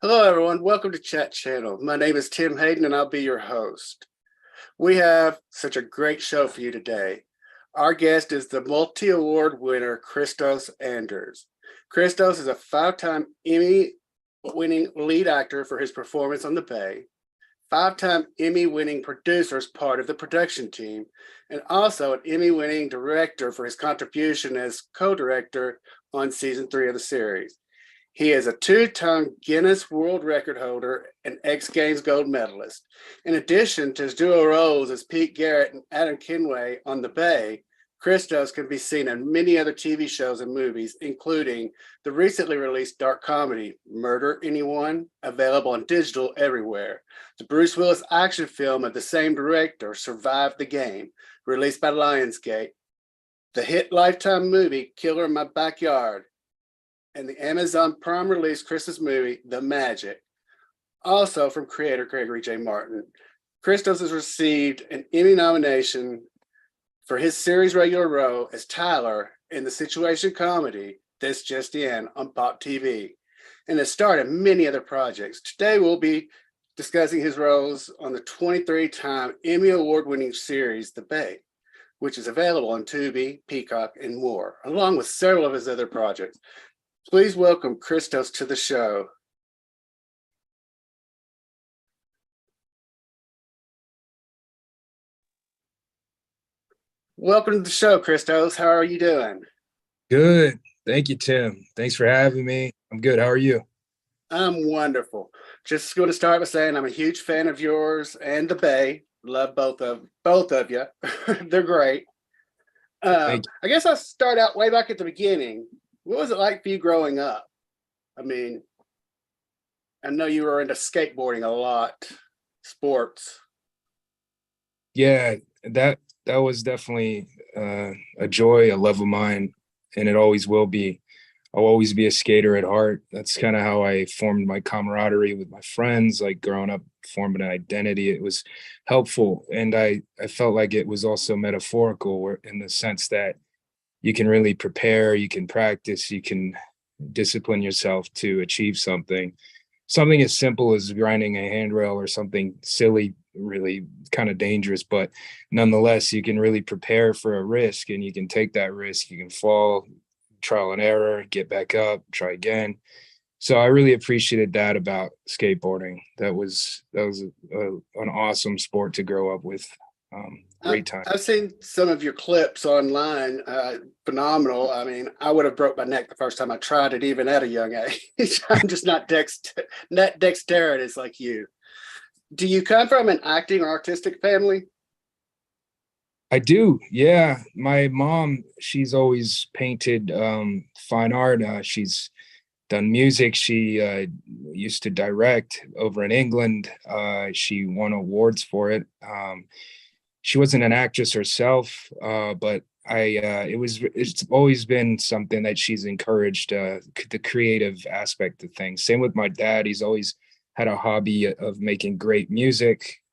Hello, everyone. Welcome to Chat Channel. My name is Tim Hayden, and I'll be your host. We have such a great show for you today. Our guest is the multi-award winner, Kristos Andrews. Kristos is a 5-time Emmy-winning lead actor for his performance on The Bay, 5-time Emmy-winning producer as part of the production team, and also an Emmy-winning director for his contribution as co-director on season 3 of the series. He is a 2-time Guinness World Record holder and X Games gold medalist. In addition to his dual roles as Pete Garrett and Adam Kenway on The Bay, Kristos can be seen in many other TV shows and movies, including the recently released dark comedy, Murder Anyone, available on digital everywhere, the Bruce Willis action film of the same director, Survive the Game, released by Lionsgate, the hit Lifetime movie, Killer in My Backyard, and the Amazon Prime release Christmas movie, The Magic, also from creator Gregory J. Martin. Kristos has received an Emmy nomination for his series regular role as Tyler in the situation comedy This Just In on Pop TV, and has starred in many other projects. Today we'll be discussing his roles on the 23-time Emmy award-winning series The Bay, which is available on Tubi, Peacock, and more, along with several of his other projects. Please welcome Kristos to the show. Welcome to the show, Kristos. How are you doing? Good. Thank you, Tim. Thanks for having me. I'm good. How are you? I'm wonderful. Just going to start by saying I'm a huge fan of yours and The Bay. Love both of you. They're great. I guess I'll start out way back at the beginning. What was it like for you growing up? I mean, I know you were into skateboarding a lot, sports. Yeah, that was definitely a joy, a love of mine, and it always will be. I'll always be a skater at heart. That's kind of how I formed my camaraderie with my friends, like growing up, formed an identity. It was helpful, and I felt like it was also metaphorical in the sense that you can really prepare, you can practice, you can discipline yourself to achieve something as simple as grinding a handrail or something silly, really kind of dangerous, but nonetheless you can really prepare for a risk, and you can take that risk. You can fall, trial and error, get back up, try again. So I really appreciated that about skateboarding. That was an awesome sport to grow up with. Great time. I've seen some of your clips online. Phenomenal. I mean, I would have broke my neck the first time I tried it, even at a young age. I'm just not dexterous like you. Do you come from an acting or artistic family? I do. Yeah. My mom, she's always painted fine art. She's done music. She used to direct over in England. She won awards for it. She wasn't an actress herself, but it's always been something that she's encouraged, the creative aspect of things. Same with my dad. He's always had a hobby of making great music,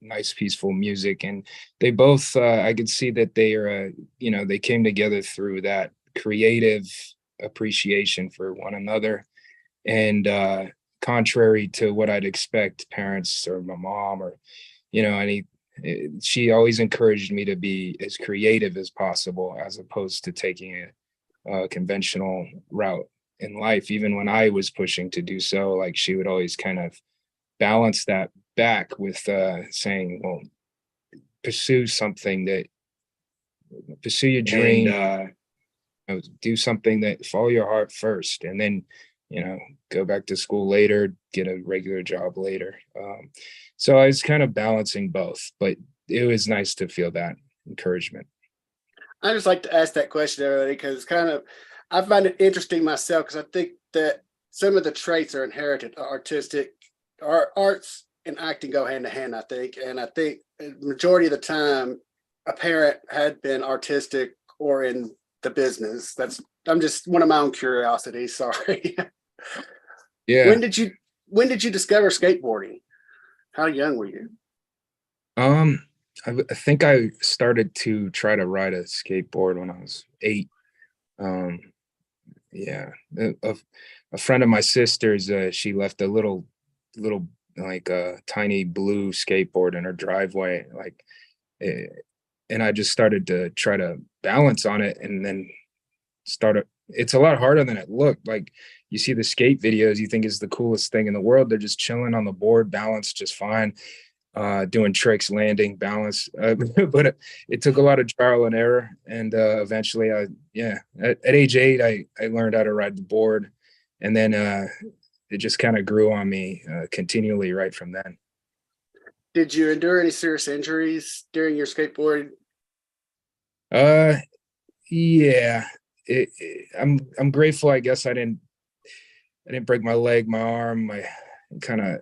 nice, peaceful music. And they both, I could see that they are, they came together through that creative appreciation for one another. And contrary to what I'd expect parents or my mom or, she always encouraged me to be as creative as possible, as opposed to taking a conventional route in life. Even when I was pushing to do so, like, she would always kind of balance that back with saying, well, pursue your dream, do something that follow your heart first, and then go back to school later, get a regular job later. So I was kind of balancing both, but it was nice to feel that encouragement. I just like to ask that question, everybody, because I find it interesting myself, because I think that some of the traits are inherited. Arts and acting go hand in hand, I think. And I think the majority of the time, a parent had been artistic or in the business. I'm just one of my own curiosities. Sorry. Yeah. When did you discover skateboarding? How young were you? I think I started to try to ride a skateboard when I was 8. yeah. A friend of my sister's, she left a little like a tiny blue skateboard in her driveway, like, eh, and I just started to try to balance on it, and then started. It's a lot harder than it looked. Like, you see the skate videos, you think it's the coolest thing in the world. They're just chilling on the board, balanced just fine, doing tricks, landing, balance. But it took a lot of trial and error, and eventually, at age 8, I learned how to ride the board, and then it just kind of grew on me continually right from then. Did you endure any serious injuries during your skateboarding? Uh, yeah, I'm grateful. I guess I didn't break my leg, my arm. I kind of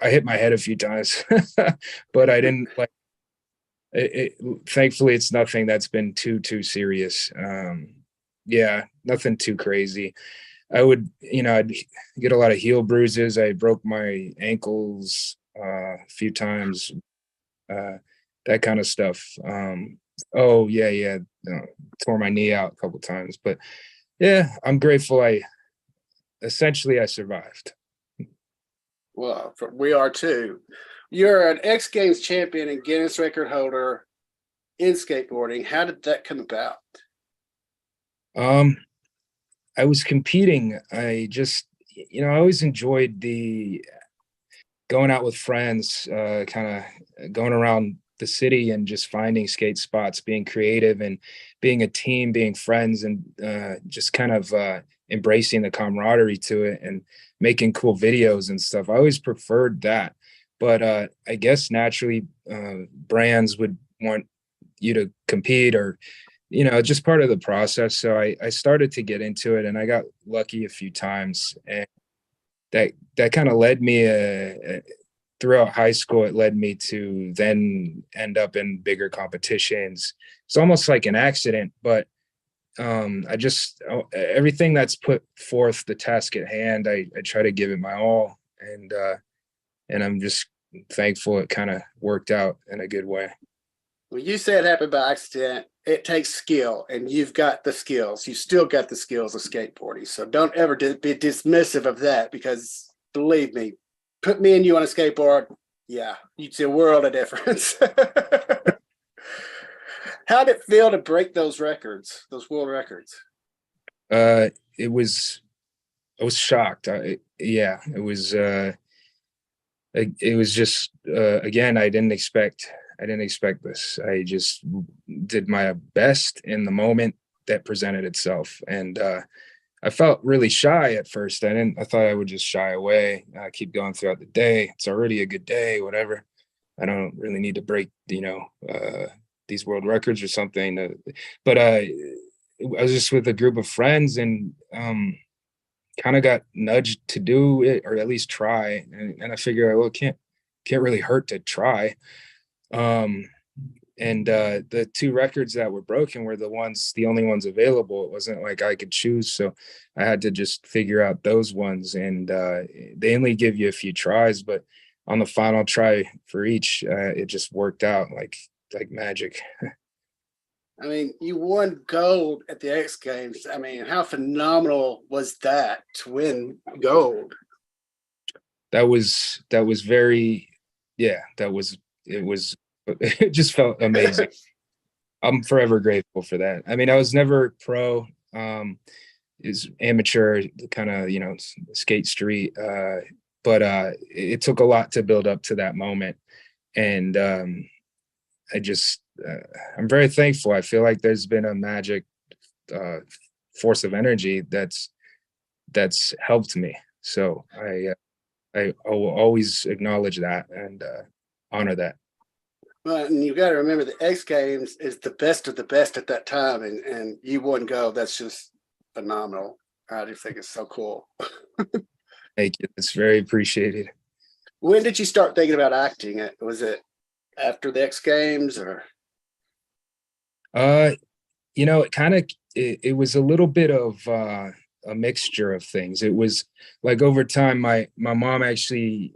I hit my head a few times, but I didn't like thankfully, it's nothing that's been too serious. Yeah, nothing too crazy. I'd get a lot of heel bruises. I broke my ankles a few times, uh, that kind of stuff. Oh yeah, tore my knee out a couple times, but yeah, I'm grateful. I survived. Well, we are too. You're an X Games champion and Guinness record holder in skateboarding. How did that come about? Um, I was competing. I just, I always enjoyed the going out with friends, kind of going around the city and just finding skate spots, being creative and being a team, being friends, and just kind of embracing the camaraderie to it and making cool videos and stuff. I always preferred that. But I guess naturally, brands would want you to compete, or just part of the process. So I started to get into it, and I got lucky a few times, and that kind of led me throughout high school. It led me to then end up in bigger competitions. It's almost like an accident, but I just everything that's put forth the task at hand, I try to give it my all, and I'm just thankful it kind of worked out in a good way. Well, you said it happened by accident. It takes skill, and you've got the skills. You still got the skills of skateboarding. So don't ever be dismissive of that, because believe me, put me and you on a skateboard, yeah, you'd see a world of difference. How did it feel to break those records, those world records? It was, I was shocked. It was. It was just again, I didn't expect this. I just did my best in the moment that presented itself, and I felt really shy at first. I thought I would just shy away, keep going throughout the day. It's already a good day, whatever. I don't really need to break these world records or something. But I was just with a group of friends, and kind of got nudged to do it, or at least try. And I figure, well, it can't really hurt to try. Um, and the two records that were broken were the only ones available. It wasn't like I could choose, so I had to just figure out those ones. And they only give you a few tries, but on the final try for each, it just worked out like magic. I mean, you won gold at the X Games. I mean, how phenomenal was that to win gold? That was very, yeah, it just felt amazing. I'm forever grateful for that. I mean, I was never pro, is amateur, kind of, skate street. But it took a lot to build up to that moment. And I just, I'm very thankful. I feel like there's been a magic force of energy that's helped me. So I will always acknowledge that and honor that. Well, and you've got to remember the X Games is the best of the best at that time, and you won gold. That's just phenomenal. I just think it's so cool. Thank you. It's very appreciated. When did you start thinking about acting? Was it after the X Games, or? It was a little bit of a mixture of things. It was like over time, my mom actually,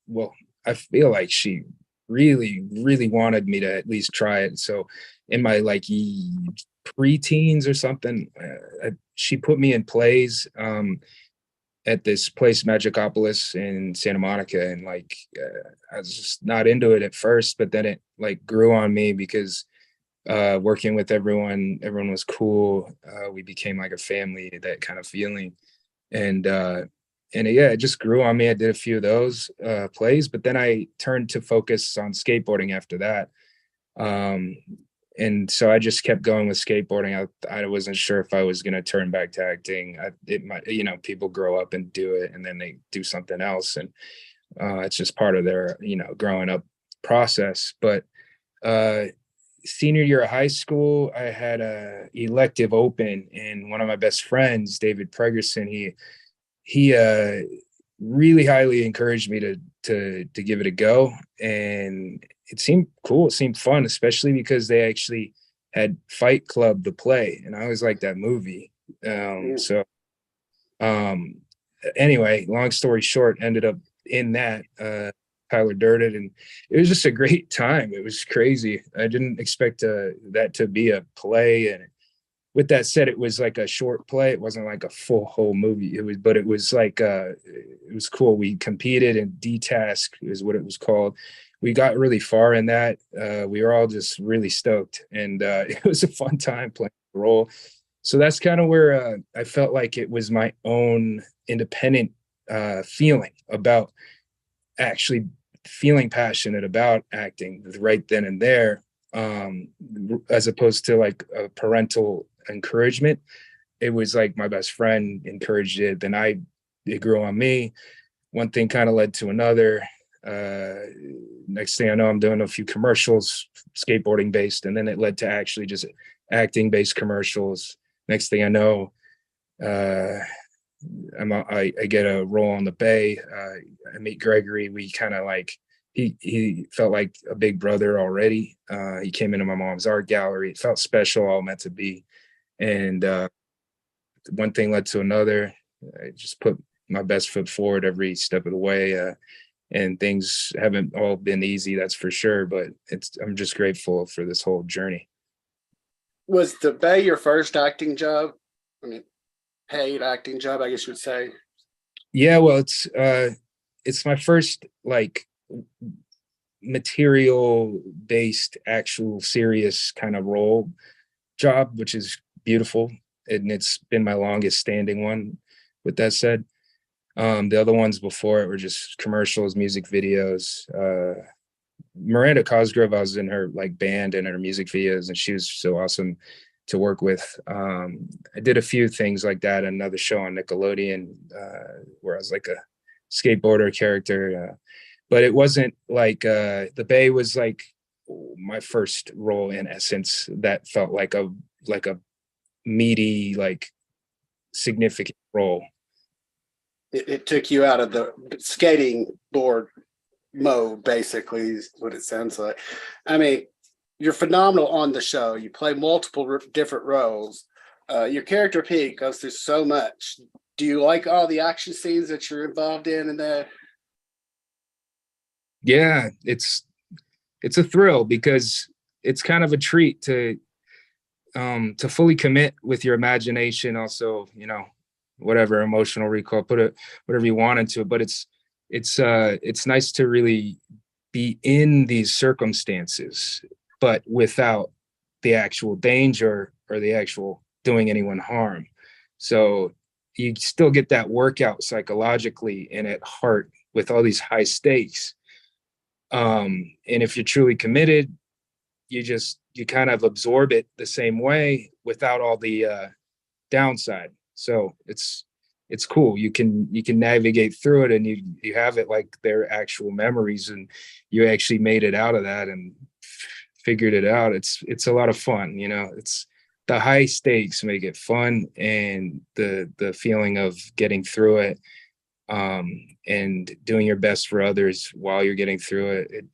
well, I feel like she really wanted me to at least try it. So in my like preteens or something. She put me in plays at this place, Magicopolis in Santa Monica, and like I was just not into it at first, but then it like grew on me because working with everyone was cool. We became like a family, that kind of feeling, and yeah, it just grew on me. I did a few of those plays, but then I turned to focus on skateboarding after that. Um, and so I just kept going with skateboarding. I wasn't sure if I was going to turn back to acting. It might, you know, people grow up and do it, and then they do something else, and it's just part of their, you know, growing up process. But uh, senior year of high school, I had a elective open, and one of my best friends, David Pregerson, he really highly encouraged me to give it a go, and it seemed cool. It seemed fun, especially because they actually had Fight Club the play, and I always liked that movie. So anyway, long story short, ended up in that. Tyler Durden, and it was just a great time. It was crazy. I didn't expect that to be a play, and with that said, it was like a short play. It wasn't like a full whole movie. But it was like it was cool. We competed in D-Task is what it was called. We got really far in that. We were all just really stoked, and it was a fun time playing the role. So that's kind of where I felt like it was my own independent feeling about actually feeling passionate about acting right then and there, as opposed to like a parental encouragement. It was like my best friend encouraged it, then it grew on me. One thing kind of led to another. Next thing I know, I'm doing a few commercials, skateboarding based, and then it led to actually just acting based commercials. Next thing I know, I get a role on the Bay. I meet Gregory. We kind of like, he felt like a big brother already. He came into my mom's art gallery. It felt special, all meant to be. And one thing led to another. I just put my best foot forward every step of the way. And things haven't all been easy, that's for sure. But I'm just grateful for this whole journey. Was the Bay your first acting job? I mean, paid acting job, I guess you would say. Yeah, well, it's my first like material based, actual serious kind of role job, which is beautiful, and it's been my longest standing one. With that said, the other ones before it were just commercials, music videos. Miranda Cosgrove, I was in her like band and her music videos, and she was so awesome to work with. I did a few things like that. Another show on Nickelodeon, where I was like a skateboarder character, but it wasn't like the Bay was like my first role in essence that felt like a meaty, like significant role. It took you out of the skating board mode, basically, is what it sounds like. I mean, you're phenomenal on the show. You play multiple different roles. Your character Pete goes through so much. Do you like all the action scenes that you're involved in that? Yeah, it's a thrill because it's kind of a treat to fully commit with your imagination. Also, you know, whatever emotional recall, put it whatever you want into it. But it's nice to really be in these circumstances, but without the actual danger or the actual doing anyone harm. So you still get that workout psychologically and at heart with all these high stakes. And if you're truly committed, you kind of absorb it the same way without all the downside. So it's cool. You can navigate through it, and you have it like their actual memories, and you actually made it out of that and figured it out. It's a lot of fun, you know. It's the high stakes make it fun, and the feeling of getting through it, and doing your best for others while you're getting through it.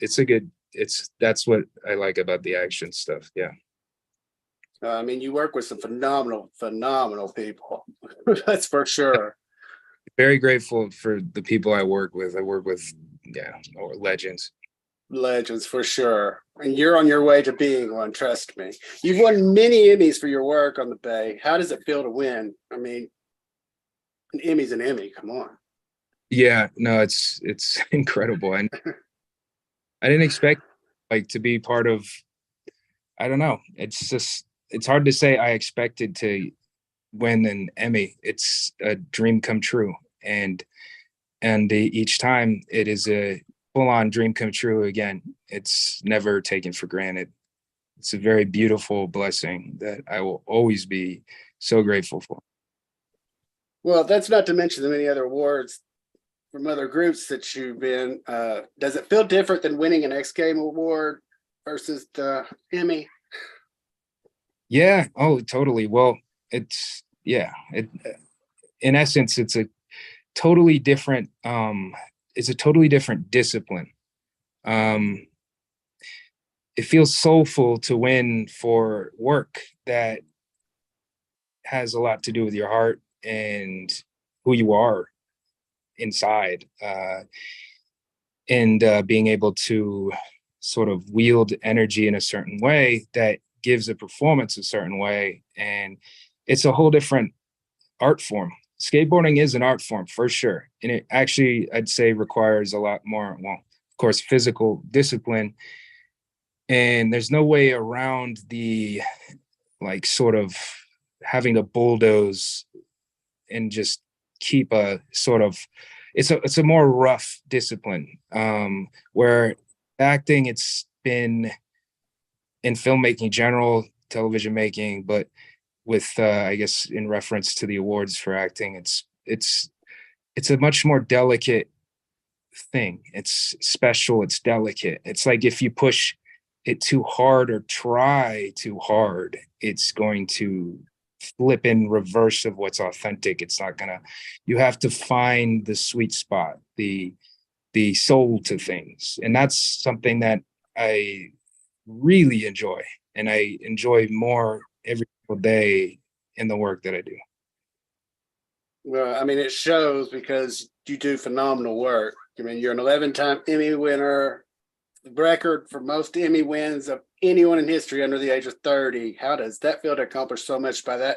That's what I like about the action stuff. Yeah. I mean, you work with some phenomenal people. That's for sure. Very grateful for the people I work with. Yeah, or legends. Legends for sure. And you're on your way to being one, trust me. You've won many Emmys for your work on the Bay. How does it feel to win? I mean, an Emmy's an Emmy, come on. Yeah, no, it's incredible. And I didn't expect like to be part of, I don't know. It's hard to say I expected to win an Emmy. It's a dream come true. And each time it is a full-on dream come true again. It's never taken for granted. It's a very beautiful blessing that I will always be so grateful for. Well, that's not to mention the many other awards from other groups that you've been. Does it feel different than winning an X Game award versus the Emmy? Yeah. Oh, totally. Well, it's yeah. In essence, it's a totally different. It's a totally different discipline. Um, it feels soulful to win for work that has a lot to do with your heart and who you are inside, and being able to sort of wield energy in a certain way that gives a performance a certain way. And it's a whole different art form. Skateboarding is an art form for sure. And it actually, I'd say, requires a lot more, well, of course, physical discipline. And there's no way around the like sort of having to bulldoze and just keep a sort of, it's a more rough discipline, where acting, it's been in filmmaking general, television making, but with I guess in reference to the awards for acting, it's a much more delicate thing. It's special, it's delicate. It's like if you push it too hard or try too hard, it's going to flip in reverse of what's authentic. It's not gonna, you have to find the sweet spot, the soul to things. And that's something that I really enjoy. And I enjoy more every single day in the work that I do. Well, I mean, it shows because you do phenomenal work. I mean, you're an 11-time Emmy winner, record for most Emmy wins of anyone in history under the age of 30. How does that feel to accomplish so much by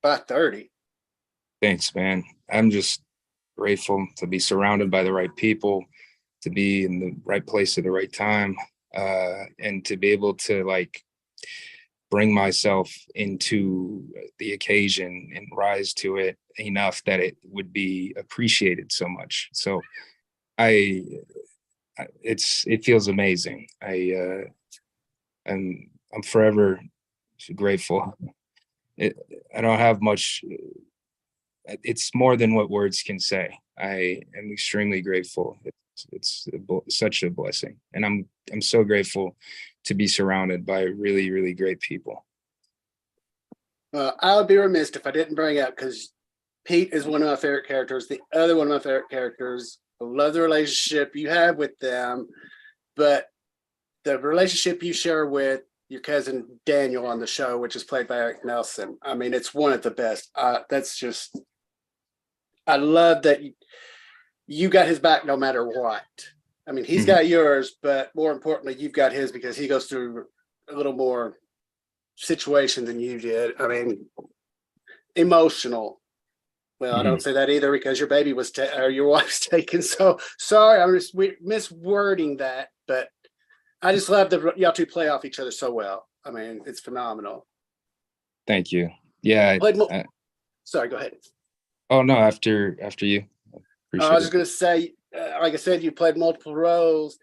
30? Thanks, man. I'm just grateful to be surrounded by the right people, to be in the right place at the right time, and to be able to like bring myself into the occasion and rise to it enough that it would be appreciated so much. So I it feels amazing. I'm forever grateful. I don't have much. It's more than what words can say. I am extremely grateful. Such a blessing, and I'm so grateful to be surrounded by really, really great people. I would be remiss if I didn't bring up, because Pete is one of my favorite characters. The other one of my favorite characters. I love the relationship you have with them, but the relationship you share with your cousin Daniel on the show, which is played by Eric Nelson. I mean, it's one of the best. That's just, I love that you got his back no matter what. I mean, he's got yours, but more importantly, you've got his because he goes through a little more situation than you did. I mean, emotional. Well, I don't say that either because your baby was or your wife's taken. So sorry, I'm just miswording that, but I just love that y'all two play off each other so well. I mean, it's phenomenal. Thank you. Yeah. Sorry, go ahead. Oh no, after you. I was just going to say, like I said, you played multiple roles.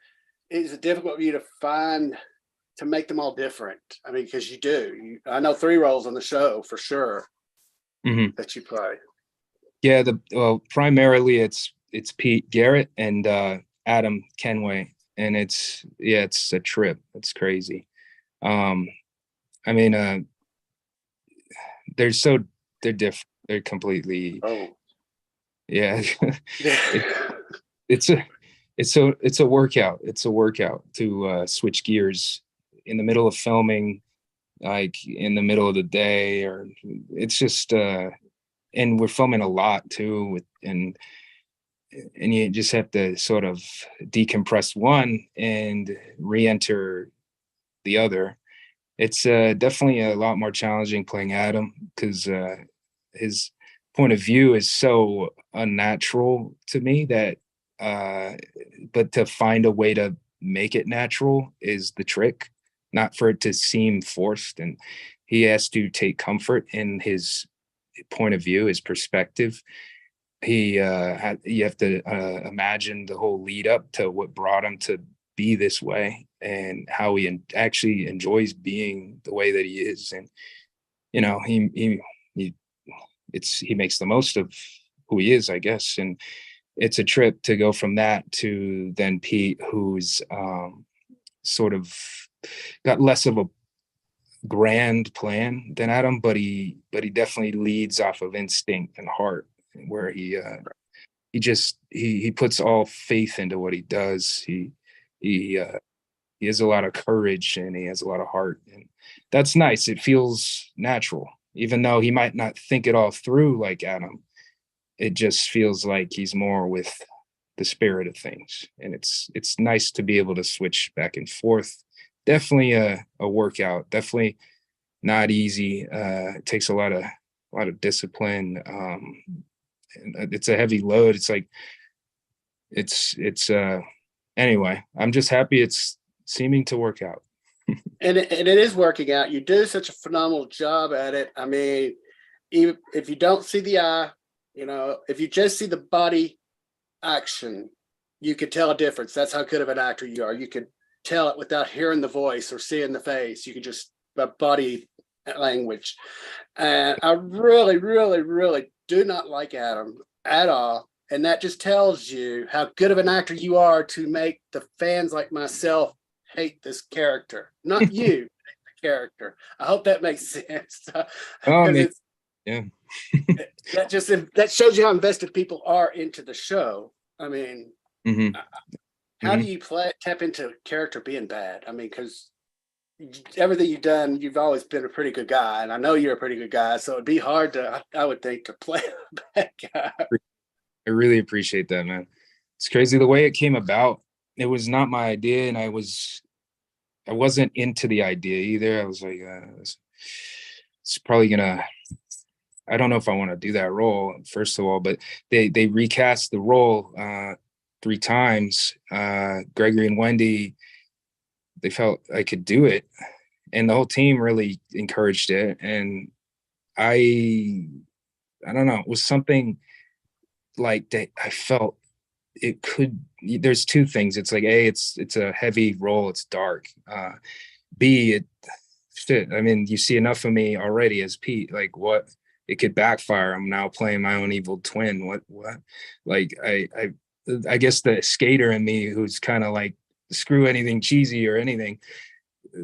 Is it difficult for you to make them all different? I mean, because you do. I know 3 roles on the show for sure that you play. Yeah, well, primarily it's Pete Garrett and Adam Kenway, and it's a trip. It's crazy. I mean, they're different. They're completely. Oh. Yeah. It's a workout. It's a workout to switch gears in the middle of filming, like in the middle of the day, or it's just and we're filming a lot too, and and you just have to sort of decompress one and re-enter the other. It's definitely a lot more challenging playing Adam because his point of view is so unnatural to me that but to find a way to make it natural is the trick, not for it to seem forced. And he has to take comfort in his point of view, his perspective. You have to imagine the whole lead up to what brought him to be this way and how he actually enjoys being the way that he is. And you know, he makes the most of who he is, I guess. And it's a trip to go from that to then Pete, who's sort of got less of a grand plan than Adam, but he definitely leads off of instinct and heart, where he puts all faith into what he does. He has a lot of courage and he has a lot of heart, and that's nice. It feels natural, even though he might not think it all through like Adam. It just feels like he's more with the spirit of things, and it's nice to be able to switch back and forth. Definitely a workout. Definitely not easy. It takes a lot of discipline. And it's a heavy load. It's like it's anyway. I'm just happy it's seeming to work out. And it is working out. You do such a phenomenal job at it. I mean, even if you don't see the eye, you know, if you just see the body action, you could tell a difference. That's how good of an actor you are. You could tell it without hearing the voice or seeing the face. You could just body language. And I really, really, really do not like Adam at all. And that just tells you how good of an actor you are to make the fans like myself hate this character. Not you, the character. I hope that makes sense. Yeah. that shows you how invested people are into the show. I mean, how do you tap into character being bad? I mean, because everything you've done, you've always been a pretty good guy, and I know you're a pretty good guy. So it'd be hard to, I would think, to play a bad guy. I really appreciate that, man. It's crazy the way it came about. It was not my idea, and I wasn't into the idea either. I was like, it's probably gonna. I don't know if I want to do that role, first of all, but they recast the role 3 times. Gregory and Wendy, they felt I could do it, and the whole team really encouraged it. And I don't know, it was something like that. I felt it could. There's 2 things. It's like it's a heavy role. It's dark. B, shit. I mean, you see enough of me already as Pete. Like, what? It could backfire. I'm now playing my own evil twin. What? Like, I guess the skater in me, who's kind of like screw anything cheesy or anything,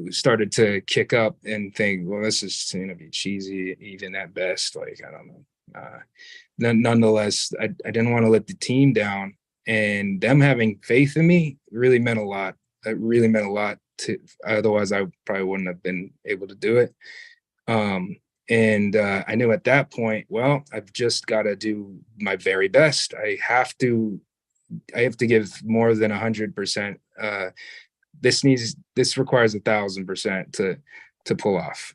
started to kick up and think, well, this is going to be cheesy, even at best. Like, I don't know. Nonetheless, I didn't want to let the team down, and them having faith in me really meant a lot. It really meant a lot to. Otherwise, I probably wouldn't have been able to do it. And I knew at that point, well, I've just got to do my very best. I have to give more than 100%. This requires 1,000% to pull off.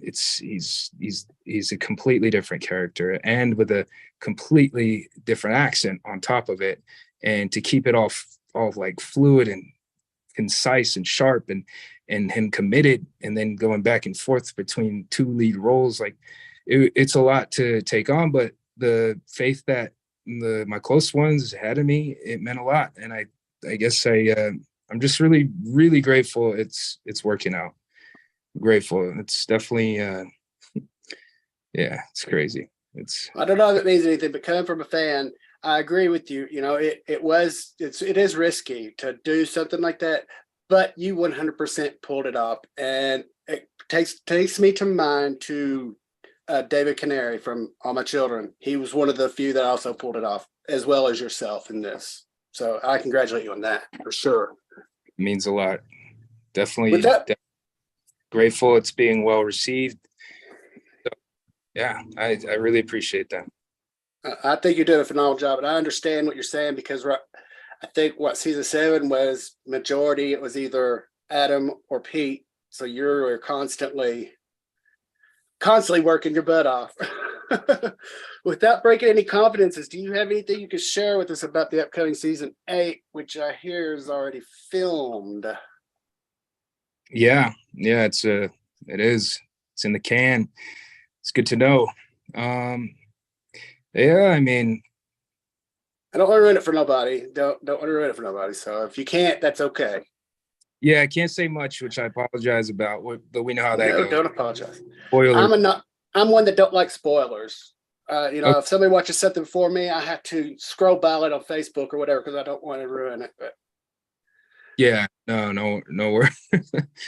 He's a completely different character, and with a completely different accent on top of it, and to keep it all like fluid and concise and sharp, and him committed, and then going back and forth between 2 lead roles, like it's a lot to take on. But the faith that my close ones had in me, it meant a lot. And I guess I'm just really, really grateful it's working out. Grateful. It's definitely yeah, it's crazy. I don't know if it means anything, but coming from a fan, I agree with you. You know, it is risky to do something like that, but you 100% pulled it off. And it takes me to mind to David Canary from All My Children. He was one of the few that also pulled it off, as well as yourself in this. So I congratulate you on that for sure. It means a lot. Definitely grateful it's being well received. So, yeah, I really appreciate that. I think you're doing a phenomenal job, and I understand what you're saying because I think what season 7 was majority, it was either Adam or Pete. So you're constantly working your butt off. Without breaking any confidences, do you have anything you could share with us about the upcoming season 8, which I hear is already filmed? Yeah, it is. It's in the can. It's good to know. Yeah, I mean, I don't want to ruin it for nobody. Don't want to ruin it for nobody. So if you can't, that's okay. yeah, I can't say much, which I apologize about, but we know how that No, goes. don't apologize. Spoiler. I'm one that don't like spoilers. Okay. If somebody watches something for me, I have to scroll by it on Facebook or whatever because I don't want to ruin it. But Yeah, no worries.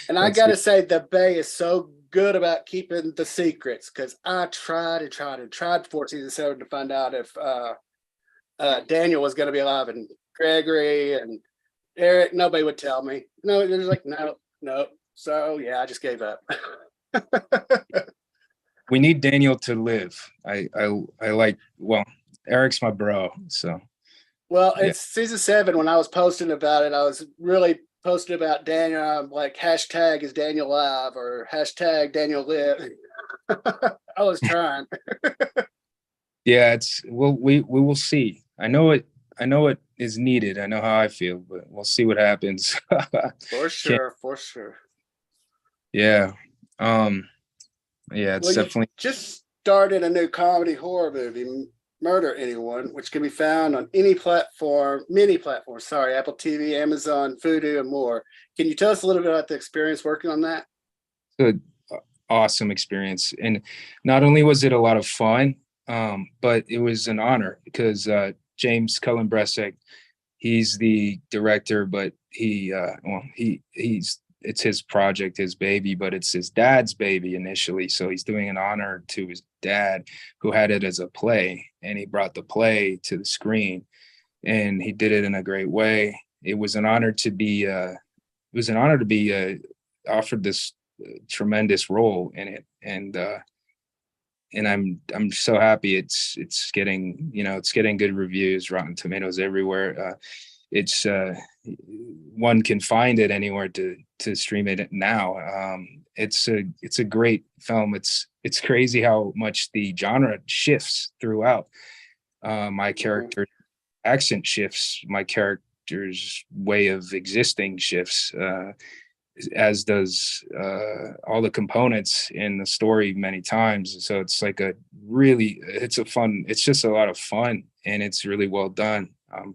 and I gotta say, the Bay is so good about keeping the secrets because I tried before season 7 to find out if Daniel was going to be alive, and Gregory and Eric, nobody would tell me. No, they're like, no. So yeah, I just gave up. We need Daniel to live. I like, well, Eric's my bro, so. Well, Yeah. it's season 7. When I was posting about it, I was really posting about Daniel. I'm like, hashtag is Daniel alive or hashtag Daniel live. I was trying. Yeah, we will see. I know it is needed. I know how I feel, but we'll see what happens. For sure. Yeah. Yeah, it's Well, you definitely. just started a new comedy horror movie, Murder Anyone, which can be found on many platforms, Apple TV, Amazon, Vudu, and more. Can you tell us a little bit about the experience working on that? An awesome experience. And not only was it a lot of fun, but it was an honor because James Cullen Bressek, he's the director, but it's his project, his baby, but it's his dad's baby initially. So he's doing an honor to his dad, who had it as a play, and he brought the play to the screen, and he did it in a great way. It was an honor to be offered this tremendous role in it, and I'm so happy it's getting good reviews, Rotten Tomatoes everywhere. It's one can find it anywhere to stream it now. It's a great film. It's crazy how much the genre shifts throughout. My character accent shifts, my character's way of existing shifts, as does all the components in the story many times. So it's like it's just a lot of fun, and it's really well done. I'm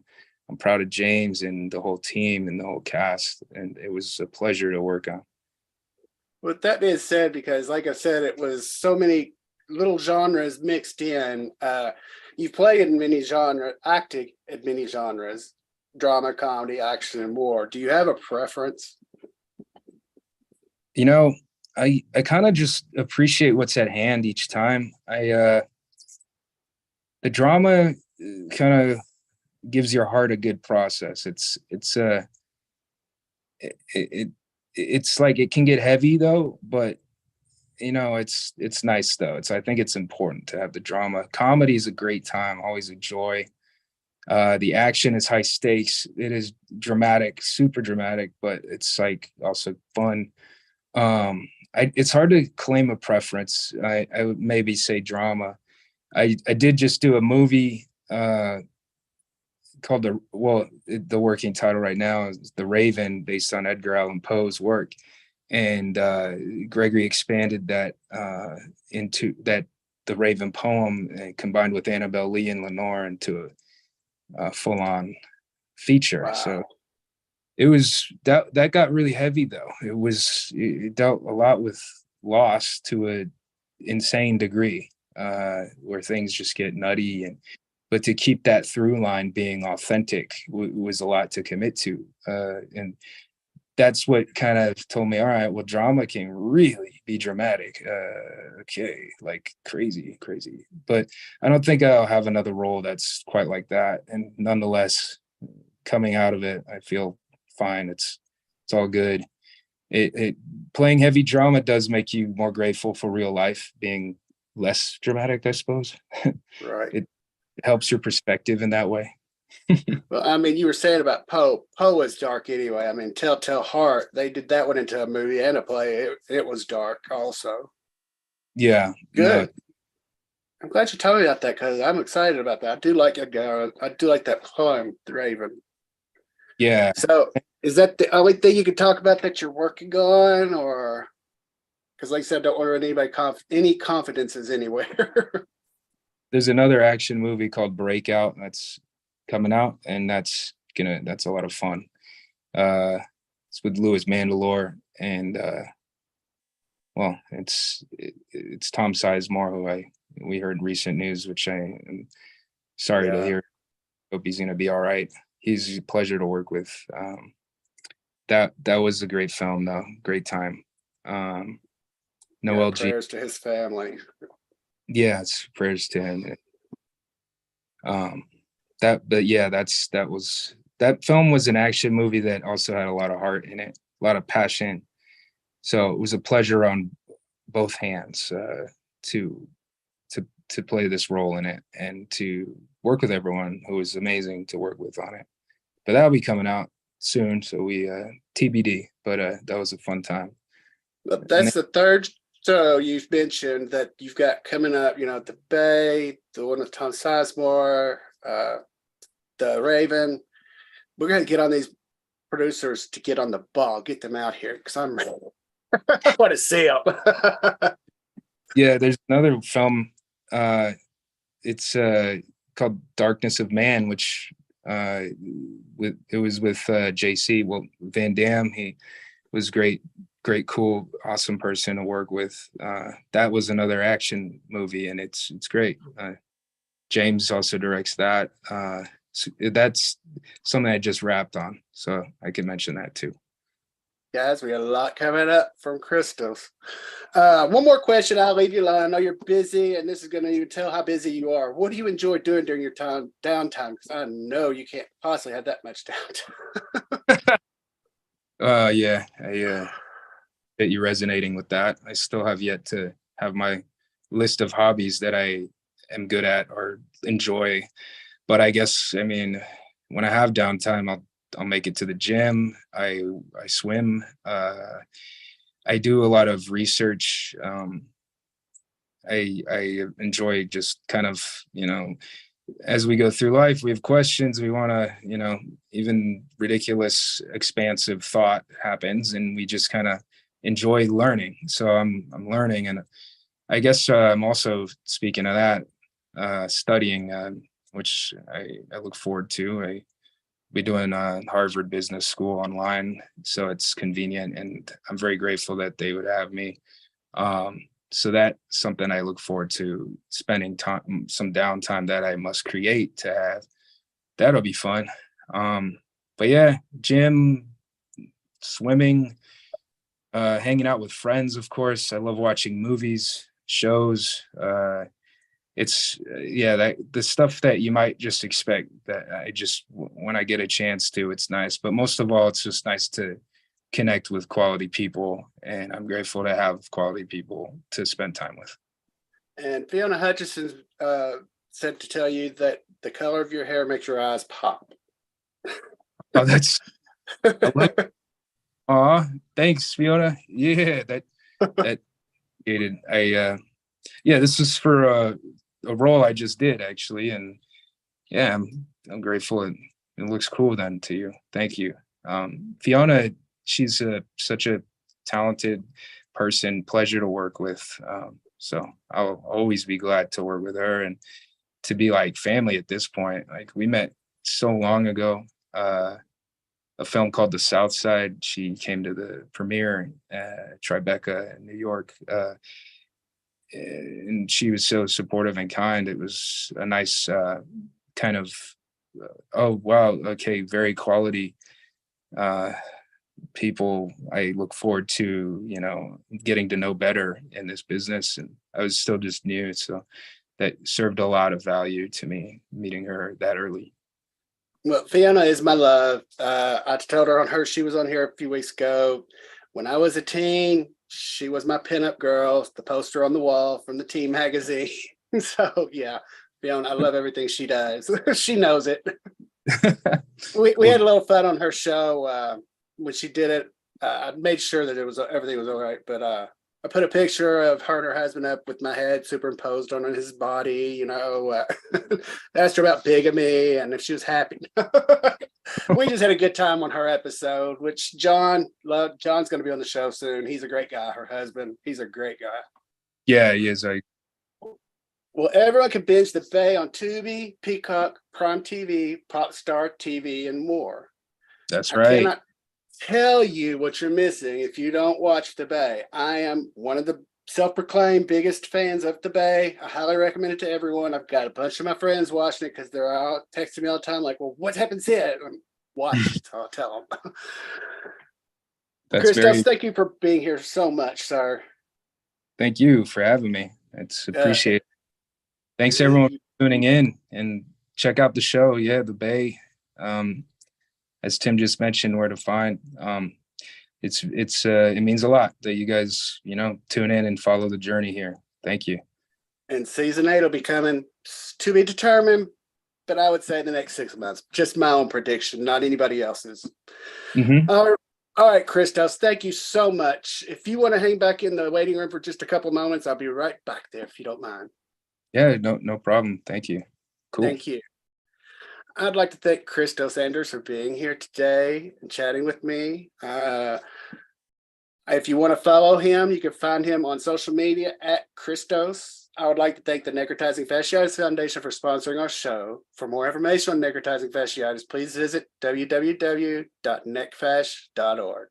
proud of James and the whole team and the whole cast, and it was a pleasure to work on. With that being said, because like I said, it was so many little genres mixed in. You play in many genres, acting in many genres, drama, comedy, action, and more. Do you have a preference? I kind of just appreciate what's at hand each time. The drama kind of gives your heart a good process. It's like it can get heavy though, but it's nice though. I think it's important to have the drama. Comedy is a great time, always a joy. The action is high stakes. It is dramatic, super dramatic, but it's like also fun. It's hard to claim a preference. I would maybe say drama. I did just do a movie called the working title right now is The Raven, based on Edgar Allan Poe's work, and Gregory expanded that into that the Raven poem, combined with Annabelle Lee and Lenore, into a full-on feature. Wow. So it was that got really heavy though. It dealt a lot with loss to an insane degree, where things just get nutty, but to keep that through line being authentic was a lot to commit to, and that's what kind of told me, all right, well, drama can really be dramatic. Okay, like crazy, but I don't think I'll have another role that's quite like that. And nonetheless, coming out of it, I feel fine. It's all good. It playing heavy drama does make you more grateful for real life being less dramatic, I suppose. Right. helps your perspective in that way. Well, I mean, you were saying about Poe. Poe was dark anyway. I mean, Telltale Heart, they did that one into a movie and a play. It was dark also. Yeah, no, Good. I'm glad you told me about that because I'm excited about that. I do like Edgar. I do like that poem, The Raven. yeah. So, is that the only thing you can talk about that you're working on, or because, like I said, don't order anybody any confidences anywhere? There's another action movie called Breakout that's coming out, and that's a lot of fun. It's with Louis Mandylor, and well, it's Tom Sizemore, who we heard recent news, which I am sorry to Yeah, hear. Hope he's gonna be all right. He's a pleasure to work with. That was a great film, though. Great time. yeah. Noel G. Prayers to his family. Yeah, it's prayers to him. But yeah, that film was an action movie that also had a lot of heart in it, a lot of passion. So it was a pleasure on both hands to to play this role in it and to work with everyone who was amazing to work with on it. But that'll be coming out soon, so we TBD. But that was a fun time. But And that's the third show you've mentioned that you've got coming up. You know, the Bay, the one with Tom Sizemore, the Raven. We're gonna get on these producers to get on the ball, get them out here because I'm I want to see them. yeah, there's another film. It's called Darkness of Man, which it was with JC. Well, Van Damme. He was great, cool, awesome person to work with. That was another action movie, and it's great. James also directs that. So that's something I just wrapped on, so I could mention that too. Guys, we got a lot coming up from Kristos. One more question. I'll leave you alone. I know you're busy, and this is going to even tell how busy you are. What do you enjoy doing during your downtime? Because I know you can't possibly have that much downtime. Yeah, I get you resonating with that. I still have yet to have my list of hobbies that I am good at or enjoy. But I guess, I mean, when I have downtime, I'll make it to the gym. I swim. I do a lot of research. I enjoy just kind of, as we go through life, we have questions. We want to, even ridiculous, expansive thought happens, and we just kind of enjoy learning. So I'm learning, and I guess I'm also, speaking of that, studying, which I look forward to. I be doing Harvard Business School online, so it's convenient, and I'm very grateful that they would have me. So that's something I look forward to, spending time, some downtime that I must create to have. That'll be fun. But yeah, gym, swimming, hanging out with friends, of course. I love watching movies, shows. It's yeah, that the stuff that you might just expect, that I just, when I get a chance to, it's nice. But most of all, it's just nice to connect with quality people, and I'm grateful to have quality people to spend time with. And Fiona Hutchison said to tell you that the color of your hair makes your eyes pop. Oh, that's I love, aw, thanks, Fiona. Yeah, that dated. Yeah, this is for a role I just did, actually, and yeah, I'm grateful. It looks cool then to you. Thank you. Fiona, she's such a talented person, pleasure to work with. So I'll always be glad to work with her, and to be like family at this point. Like, we met so long ago. A film called The South Side. She came to the premiere, Tribeca in New York. And she was so supportive and kind. It was a nice kind of, oh wow, okay, very quality people I look forward to, getting to know better in this business. And I was still just new, so that served a lot of value to me, meeting her that early. Well, Fiona is my love. I told her she was on here a few weeks ago. When I was a teen, she was my pinup girl, the poster on the wall from the teen magazine. So yeah, I love everything she does. She knows it. We had a little fun on her show when she did it. I made sure that everything was all right, but I put a picture of her and her husband up with my head superimposed on his body. Asked her about bigamy and if she was happy. We just had a good time on her episode, which John's going to be on the show soon. He's a great guy. Her husband, he's a great guy. Yeah, he is. Well, everyone can binge The Bay on Tubi, Peacock, Prime TV, Popstar TV, and more. That's right. I cannot tell you what you're missing if you don't watch The Bay. I am one of the self-proclaimed biggest fans of The Bay. I highly recommend it to everyone. I've got a bunch of my friends watching it because they're all texting me all the time like, well, what happens here? Watch it, so I'll tell them. Kristos, thank you for being here so much, sir. Thank you for having me. It's appreciated. Thanks everyone for tuning in, and check out the show. Yeah, The Bay. As Tim just mentioned, where to find. It means a lot that you guys, tune in and follow the journey here. Thank you. And season 8 will be coming to be determined, but I would say in the next 6 months. Just my own prediction, not anybody else's. Mm-hmm. All right, Kristos, thank you so much. If you want to hang back in the waiting room for just a couple moments, I'll be right back there if you don't mind. Yeah, no problem. Thank you. Cool. Thank you. I'd like to thank Kristos Andrews for being here today and chatting with me. If you want to follow him, you can find him on social media at Kristos. I would like to thank the Necrotizing Fasciitis Foundation for sponsoring our show. For more information on necrotizing fasciitis, please visit www.necfash.org.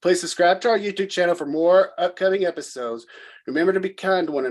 Please subscribe to our YouTube channel for more upcoming episodes. Remember to be kind to one another.